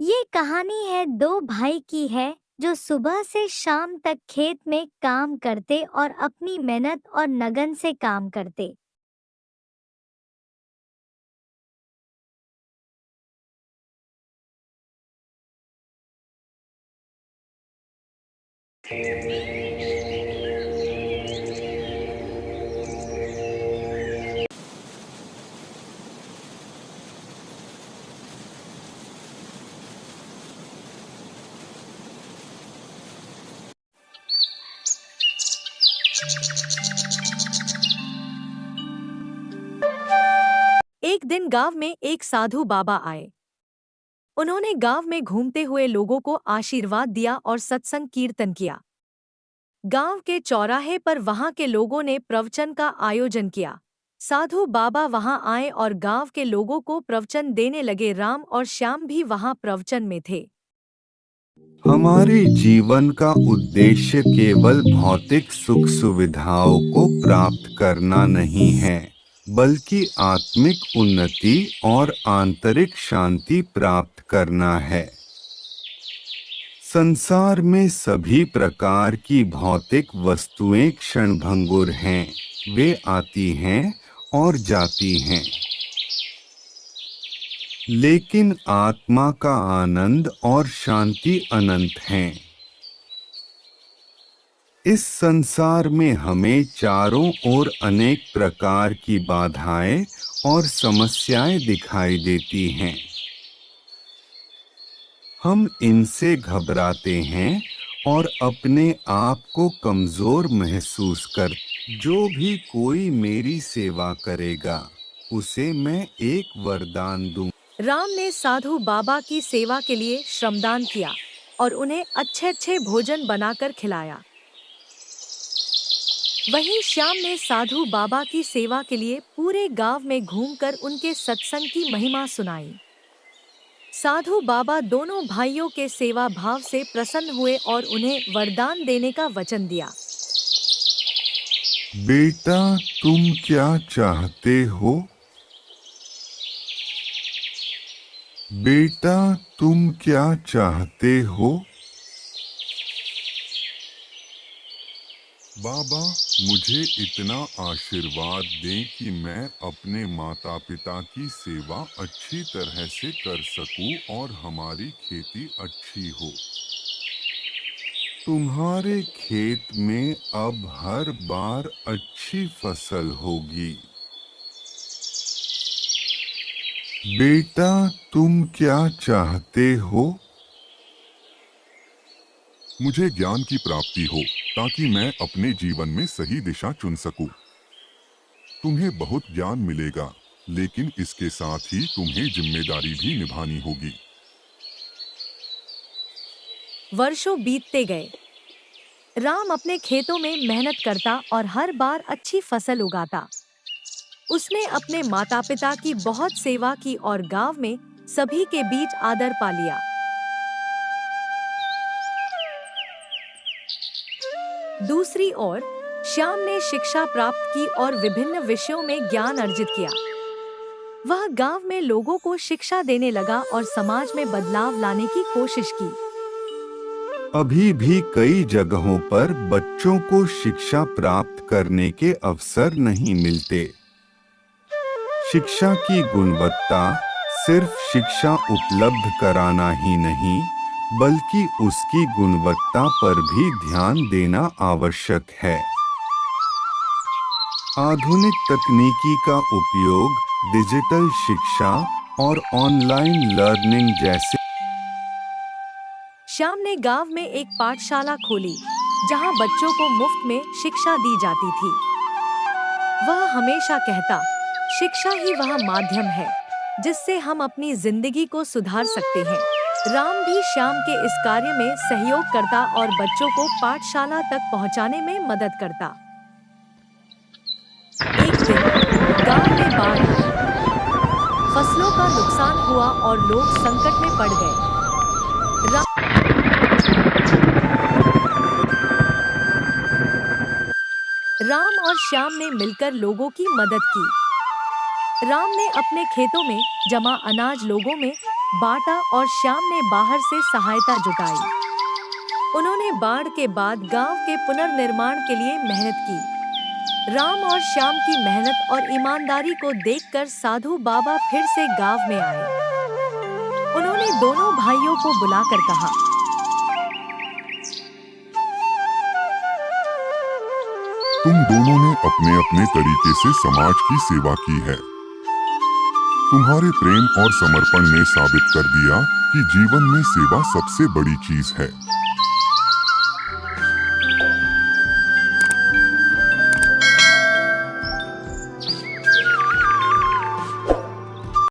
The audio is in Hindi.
ये कहानी है दो भाई की है जो सुबह से शाम तक खेत में काम करते और अपनी मेहनत और लगन से काम करते। एक दिन गांव में एक साधु बाबा आए। उन्होंने गांव में घूमते हुए लोगों को आशीर्वाद दिया और सत्संग कीर्तन किया। गांव के चौराहे पर वहां के लोगों ने प्रवचन का आयोजन किया। साधु बाबा वहां आए और गांव के लोगों को प्रवचन देने लगे। राम और श्याम भी वहां प्रवचन में थे। हमारे जीवन का उद्देश्य केवल भौतिक सुख सुविधाओं को प्राप्त करना नहीं है, बल्कि आत्मिक उन्नति और आंतरिक शांति प्राप्त करना है। संसार में सभी प्रकार की भौतिक वस्तुएं क्षणभंगुर हैं, वे आती हैं और जाती हैं। लेकिन आत्मा का आनंद और शांति अनंत हैं। इस संसार में हमें चारों ओर अनेक प्रकार की बाधाएं और समस्याएं दिखाई देती हैं। हम इनसे घबराते हैं और अपने आप को कमजोर महसूस कर। जो भी कोई मेरी सेवा करेगा, उसे मैं एक वरदान दूं। राम ने साधु बाबा की सेवा के लिए श्रमदान किया और उन्हें अच्छे अच्छे भोजन बनाकर खिलाया। वहीं श्याम ने साधु बाबा की सेवा के लिए पूरे गांव में घूमकर उनके सत्संग की महिमा सुनाई। साधु बाबा दोनों भाइयों के सेवा भाव से प्रसन्न हुए और उन्हें वरदान देने का वचन दिया। बेटा, तुम क्या चाहते हो? बेटा, तुम क्या चाहते हो? बाबा, मुझे इतना आशीर्वाद दें कि मैं अपने माता पिता की सेवा अच्छी तरह से कर सकूं और हमारी खेती अच्छी हो। तुम्हारे खेत में अब हर बार अच्छी फसल होगी। बेटा, तुम क्या चाहते हो? मुझे ज्ञान की प्राप्ति हो ताकि मैं अपने जीवन में सही दिशा चुन सकूं। तुम्हें बहुत ज्ञान मिलेगा, लेकिन इसके साथ ही तुम्हें जिम्मेदारी भी निभानी होगी। वर्षों बीतते गए। राम अपने खेतों में मेहनत करता और हर बार अच्छी फसल उगाता। उसने अपने माता पिता की बहुत सेवा की और गांव में सभी के बीच आदर पा लिया। दूसरी ओर श्याम ने शिक्षा प्राप्त की और विभिन्न विषयों में ज्ञान अर्जित किया। वह गांव में लोगों को शिक्षा देने लगा और समाज में बदलाव लाने की कोशिश की। अभी भी कई जगहों पर बच्चों को शिक्षा प्राप्त करने के अवसर नहीं मिलते। शिक्षा की गुणवत्ता सिर्फ शिक्षा उपलब्ध कराना ही नहीं, बल्कि उसकी गुणवत्ता पर भी ध्यान देना आवश्यक है। आधुनिक तकनीकी का उपयोग डिजिटल शिक्षा और ऑनलाइन लर्निंग जैसे। श्याम ने गांव में एक पाठशाला खोली, जहां बच्चों को मुफ्त में शिक्षा दी जाती थी। वह हमेशा कहता, शिक्षा ही वह माध्यम है जिससे हम अपनी जिंदगी को सुधार सकते हैं। राम भी श्याम के इस कार्य में सहयोग करता और बच्चों को पाठशाला तक पहुंचाने में मदद करता। एक दिन गांव में बाढ़ आई। फसलों का नुकसान हुआ और लोग संकट में पड़ गए। राम और श्याम ने मिलकर लोगों की मदद की। राम ने अपने खेतों में जमा अनाज लोगों में बांटा और श्याम ने बाहर से सहायता जुटाई। उन्होंने बाढ़ के बाद गांव के पुनर्निर्माण के लिए मेहनत की। राम और श्याम की मेहनत और ईमानदारी को देखकर साधु बाबा फिर से गांव में आए। उन्होंने दोनों भाइयों को बुलाकर कहा, तुम दोनों ने अपने अपने तरीके से समाज की सेवा की है। तुम्हारे प्रेम और समर्पण ने साबित कर दिया कि जीवन में सेवा सबसे बड़ी चीज है।